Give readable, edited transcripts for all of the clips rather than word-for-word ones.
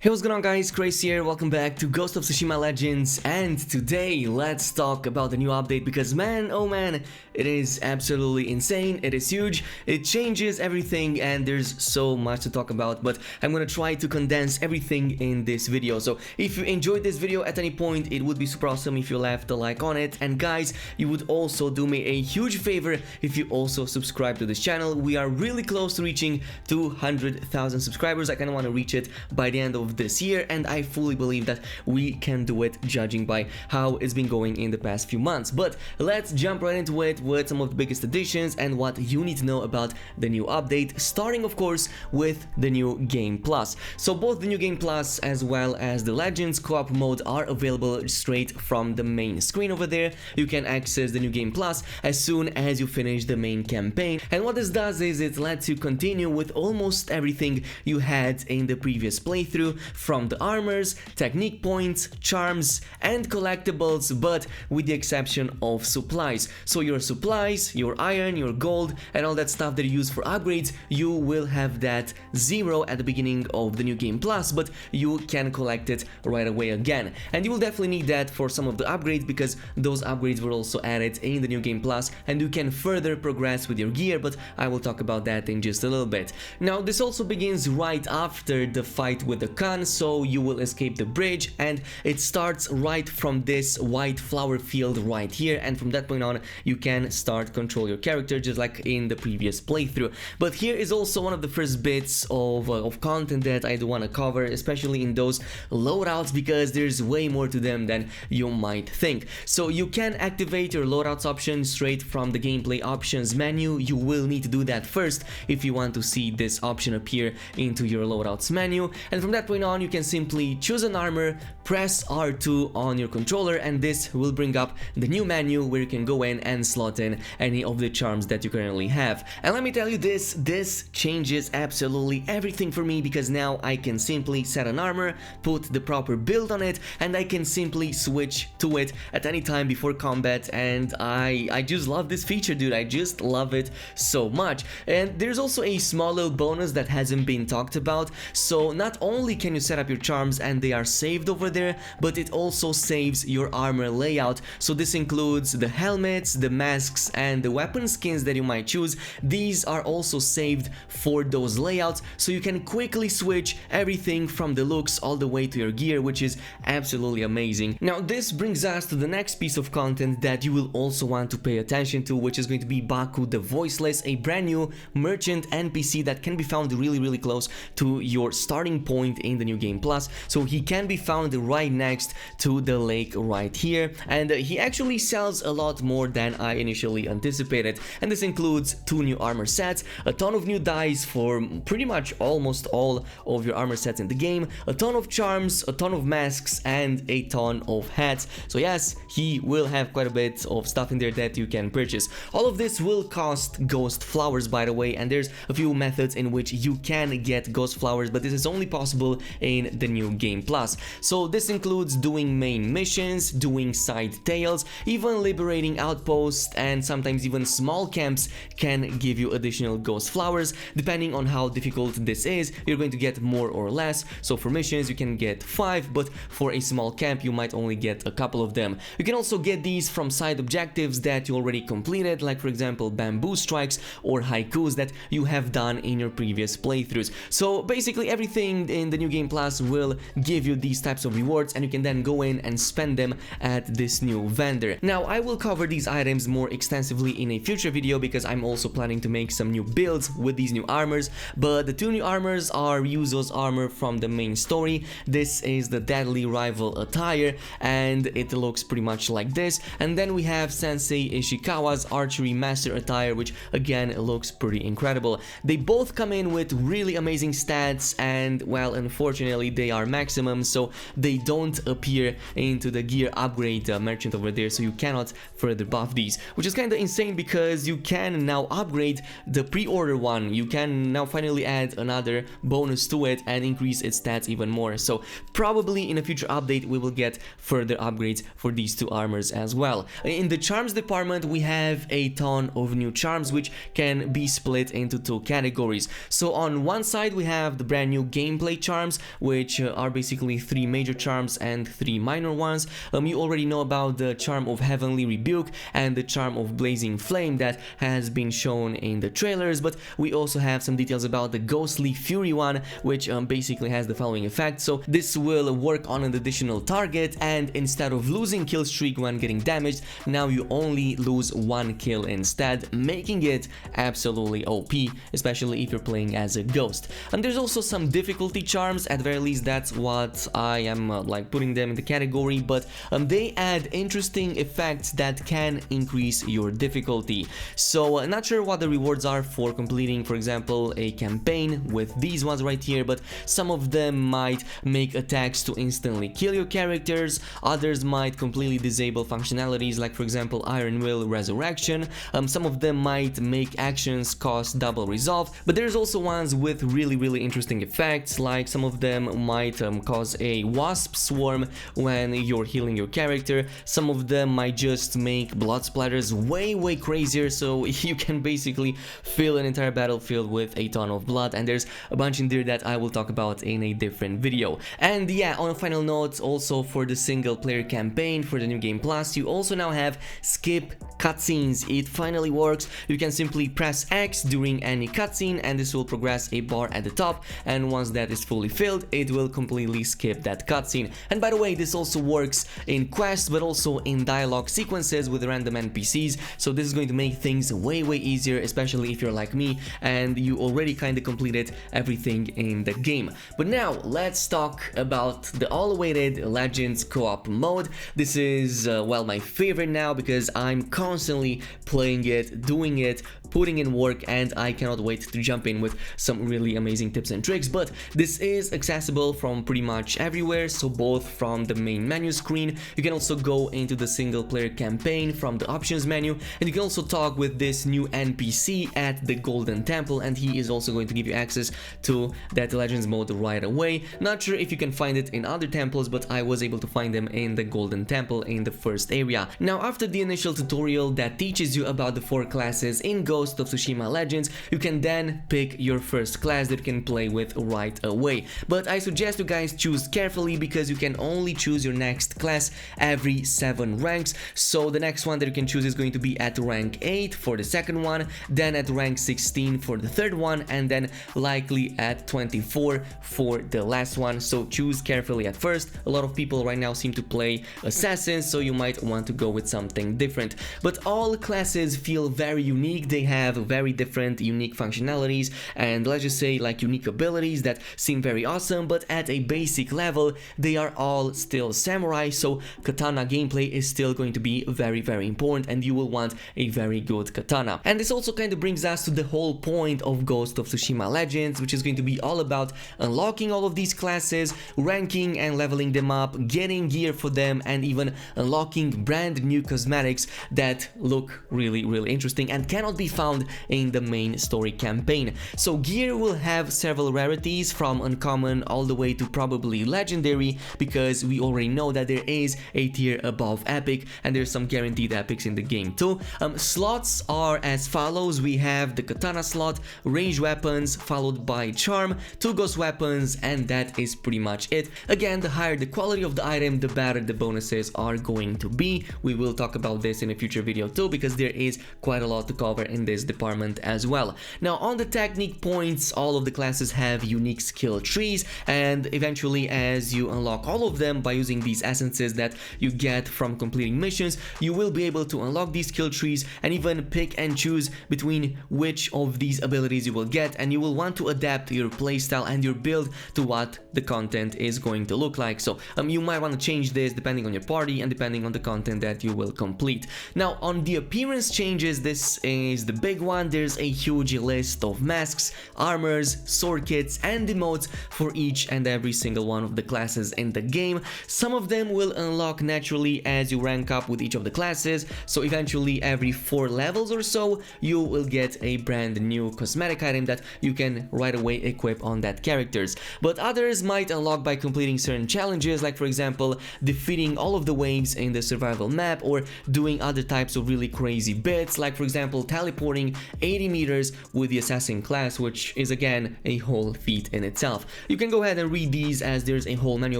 Hey, what's going on guys, Khraze here, welcome back to Ghost of Tsushima Legends, and today let's talk about the new update because man, oh man, it is absolutely insane, it is huge, it changes everything and there's so much to talk about, but I'm gonna try to condense everything in this video. So if you enjoyed this video at any point, it would be super awesome if you left a like on it, and guys, you would also do me a huge favor if you also subscribe to this channel. We are really close to reaching 200,000 subscribers. I kinda wanna reach it by the end of this year, and I fully believe that we can do it judging by how it's been going in the past few months. But let's jump right into it with some of the biggest additions and what you need to know about the new update, starting of course with the new Game Plus. So both the new Game Plus as well as the Legends co-op mode are available straight from the main screen over there. You can access the new Game Plus as soon as you finish the main campaign, and what this does is it lets you continue with almost everything you had in the previous playthrough, from the armors, technique points, charms and collectibles, but with the exception of supplies. So your supplies, your iron, your gold and all that stuff that you use for upgrades, you will have that zero at the beginning of the new Game Plus, but you can collect it right away again. And you will definitely need that for some of the upgrades because those upgrades were also added in the new Game Plus and you can further progress with your gear, but I will talk about that in just a little bit. Now this also begins right after the fight with the Khan, so you will escape the bridge and it starts right from this white flower field right here, and from that point on you can start control your character just like in the previous playthrough. But here is also one of the first bits of content that I do want to cover, especially in those loadouts, because there's way more to them than you might think. So you can activate your loadouts option straight from the gameplay options menu. You will need to do that first if you want to see this option appear into your loadouts menu, and from that point on you can simply choose an armor, press R2 on your controller, and this will bring up the new menu where you can go in and slot in any of the charms that you currently have. And let me tell you, this changes absolutely everything for me, because now I can simply set an armor, put the proper build on it, and I can simply switch to it at any time before combat, and I just love this feature, dude. I just love it so much. And there's also a small little bonus that hasn't been talked about. So not only can you set up your charms and they are saved over there, but it also saves your armor layout. So this includes the helmets, the masks and the weapon skins that you might choose. These are also saved for those layouts, so you can quickly switch everything from the looks all the way to your gear, which is absolutely amazing. Now this brings us to the next piece of content that you will also want to pay attention to, which is going to be Baku the Voiceless, a brand new merchant NPC that can be found really close to your starting point in the new Game Plus. So he can be found right next to the lake right here, and he actually sells a lot more than I initially anticipated, and this includes 2 new armor sets, a ton of new dyes for pretty much almost all of your armor sets in the game, a ton of charms, a ton of masks and a ton of hats. So yes, he will have quite a bit of stuff in there that you can purchase. All of this will cost ghost flowers, by the way, and there's a few methods in which you can get ghost flowers, but this is only possible in the new Game Plus. So this includes doing main missions, doing side tales, even liberating outposts, and sometimes even small camps can give you additional ghost flowers. Depending on how difficult this is, you're going to get more or less. So for missions you can get 5, but for a small camp you might only get a couple of them. You can also get these from side objectives that you already completed, like for example bamboo strikes or haikus that you have done in your previous playthroughs. So basically everything in the new Game Plus will give you these types of rewards, and you can then go in and spend them at this new vendor. Now I will cover these items more extensively in a future video because I'm also planning to make some new builds with these new armors, but the 2 new armors are Yuzo's armor from the main story. This is the Deadly Rival attire and it looks pretty much like this, and then we have Sensei Ishikawa's archery master attire, which again looks pretty incredible. They both come in with really amazing stats, and well, unfortunately they are maximum, so they don't appear into the gear upgrade merchant over there, so you cannot further buff these, which is kind of insane because you can now upgrade the pre-order one. You can now finally add another bonus to it and increase its stats even more. So probably in a future update we will get further upgrades for these 2 armors as well. In the charms department we have a ton of new charms which can be split into 2 categories. So on one side we have the brand new gameplay charms, charms, which are basically 3 major charms and 3 minor ones. You already know about the charm of Heavenly Rebuke and the charm of Blazing Flame that has been shown in the trailers, but we also have some details about the Ghostly Fury one, which basically has the following effect. So this will work on an additional target, and instead of losing kill streak when getting damaged, now you only lose 1 kill instead, making it absolutely OP, especially if you're playing as a ghost. And there's also some difficulty charms, at the very least that's what I am like putting them in the category, but they add interesting effects that can increase your difficulty. So not sure what the rewards are for completing, for example, a campaign with these ones right here, but some of them might make attacks to instantly kill your characters, others might completely disable functionalities like for example Iron Will Resurrection, some of them might make actions cost double resolve, but there's also ones with really interesting effects, like some of them might cause a wasp swarm when you're healing your character, some of them might just make blood splatters way crazier, so you can basically fill an entire battlefield with a ton of blood, and there's a bunch in there that I will talk about in a different video. And yeah, on a final note, also for the single player campaign for the new game plus, you also now have skip cutscenes. It finally works. You can simply press X during any cutscene and this will progress a bar at the top, and once that is fully filled it will completely skip that cutscene. And by the way, this also works in quests but also in dialogue sequences with random NPCs, so this is going to make things way easier, especially if you're like me and you already kind of completed everything in the game. But now let's talk about the all-awaited Legends co-op mode. This is well, my favorite now because I'm constantly playing it, doing it, putting in work, and I cannot wait to jump in with some really amazing tips and tricks. But this is accessible from pretty much everywhere, so both from the main menu screen, you can also go into the single player campaign from the options menu, and you can also talk with this new NPC at the Golden Temple, and he is also going to give you access to that Legends mode right away. Not sure if you can find it in other temples, but I was able to find them in the Golden Temple in the first area. Now, after the initial tutorial that teaches you about the 4 classes in Ghost of Tsushima Legends, you can then pick your first class that you can play with right away. But I suggest you guys choose carefully because you can only choose your next class every 7 ranks. So the next one that you can choose is going to be at rank 8 for the second one, then at rank 16 for the third one, and then likely at 24 for the last one. So choose carefully at first. A lot of people right now seem to play assassins, so you might want to go with something different. But all classes feel very unique. They have very different unique functionalities and let's just say like unique abilities that seem very awesome, but at a basic level they are all still samurai, so katana gameplay is still going to be very important and you will want a very good katana. And this also kind of brings us to the whole point of Ghost of Tsushima Legends, which is going to be all about unlocking all of these classes, ranking and leveling them up, getting gear for them, and even unlocking brand new cosmetics that look really interesting and cannot be found in the main story campaign. So gear will have several rarities from uncommon all the way to probably legendary, because we already know that there is a tier above epic and there's some guaranteed epics in the game too. Slots are as follows. We have the katana slot, ranged weapons followed by charm, 2 ghost weapons, and that is pretty much it. Again, the higher the quality of the item, the better the bonuses are going to be. We will talk about this in a future video too, because there is quite a lot to cover in this department as well. Now, on the technique points, all of the classes have unique skill trees, and eventually as you unlock all of them by using these essences that you get from completing missions, you will be able to unlock these skill trees and even pick and choose between which of these abilities you will get, and you will want to adapt your playstyle and your build to what the content is going to look like. So you might want to change this depending on your party and depending on the content that you will complete. Now, on the appearance changes, this is the big one. There's a huge list of masks, armors, sword kits, and emotes for each and every single one of the classes in the game. Some of them will unlock naturally as you rank up with each of the classes, so eventually every 4 levels or so you will get a brand new cosmetic item that you can right away equip on that characters. But others might unlock by completing certain challenges, like for example defeating all of the waves in the survival map, or doing other types of really crazy bits, like for example teleporting teleporting 80 meters with the assassin class, which is again a whole feat in itself. You can go ahead and read these, as there's a whole menu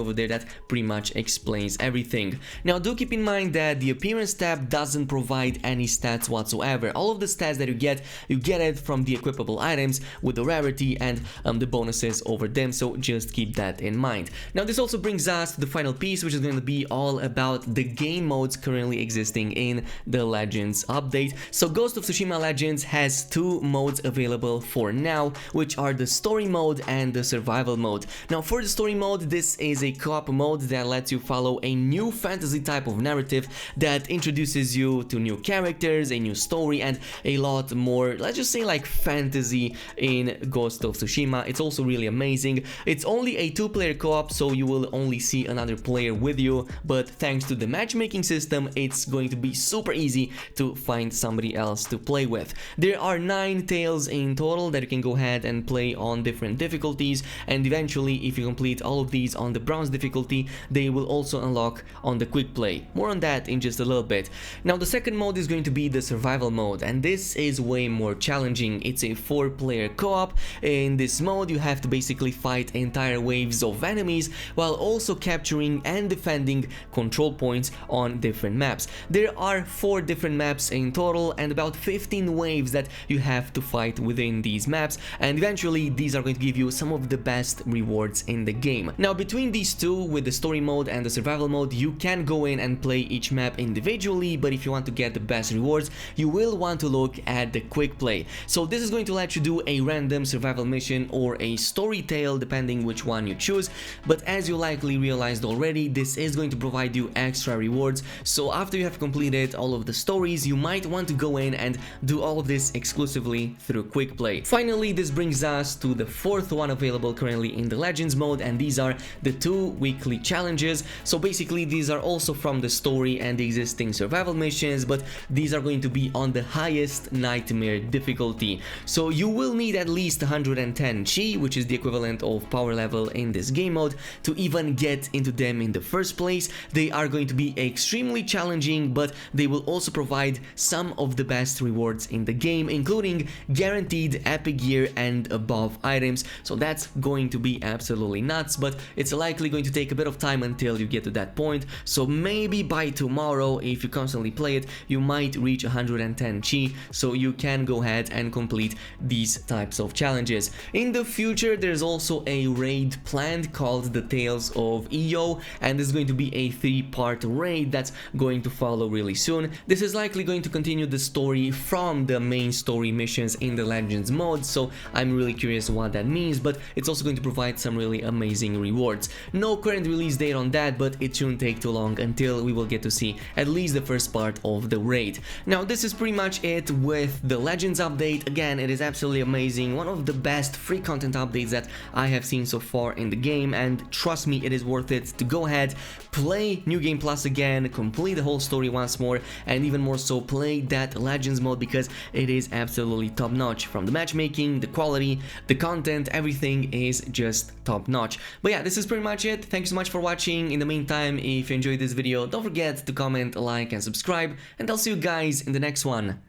over there that pretty much explains everything. Now do keep in mind that the appearance tab doesn't provide any stats whatsoever. All of the stats that you get it from the equipable items with the rarity and the bonuses over them, so just keep that in mind. Now this also brings us to the final piece, which is going to be all about the game modes currently existing in the Legends update. So Ghost of Tsushima Legends has two modes available for now, which are the story mode and the survival mode. Now for the story mode, this is a co-op mode that lets you follow a new fantasy type of narrative that introduces you to new characters, a new story, and a lot more, let's just say, like fantasy in Ghost of Tsushima. It's also really amazing. It's only a two-player co-op, so you will only see another player with you, but thanks to the matchmaking system, it's going to be super easy to find somebody else to play with. There are 9 tales in total that you can go ahead and play on different difficulties, and eventually, if you complete all of these on the bronze difficulty, they will also unlock on the quick play. More on that in just a little bit. Now the second mode is going to be the survival mode, and this is way more challenging. It's a 4-player co-op. In this mode, you have to basically fight entire waves of enemies while also capturing and defending control points on different maps. There are 4 different maps in total and about 15 waves that you have to fight within these maps, and eventually these are going to give you some of the best rewards in the game. Now between these two, with the story mode and the survival mode, you can go in and play each map individually, but if you want to get the best rewards, you will want to look at the quick play. So this is going to let you do a random survival mission or a story tale, depending which one you choose, but as you likely realized already, this is going to provide you extra rewards. So after you have completed all of the stories, you might want to go in and do all of this exclusively through quick play. Finally, this brings us to the 4th one available currently in the Legends mode, and these are the 2 weekly challenges. So basically these are also from the story and the existing survival missions, but these are going to be on the highest nightmare difficulty. So you will need at least 110 chi, which is the equivalent of power level in this game mode, to even get into them in the first place. They are going to be extremely challenging, but they will also provide some of the best rewards in the game, including guaranteed epic gear and above items. So that's going to be absolutely nuts, but it's likely going to take a bit of time until you get to that point. So maybe by tomorrow, if you constantly play it, you might reach 110 chi, so you can go ahead and complete these types of challenges. In the future, there's also a raid planned called the Tales of Io, and this is going to be a 3-part raid that's going to follow really soon. This is likely going to continue the story from the main story missions in the Legends mode, so I'm really curious what that means, but it's also going to provide some really amazing rewards. No current release date on that, but it shouldn't take too long until we will get to see at least the first part of the raid. Now this is pretty much it with the Legends update. Again, it is absolutely amazing, one of the best free content updates that I have seen so far in the game, and trust me, it is worth it to go ahead, play New Game Plus again, complete the whole story once more, and even more so play that Legends mode, because it is absolutely top notch. From the matchmaking, the quality, the content, everything is just top notch. But yeah, this is pretty much it. Thank you so much for watching. In the meantime, if you enjoyed this video, don't forget to comment, like, and subscribe, and I'll see you guys in the next one.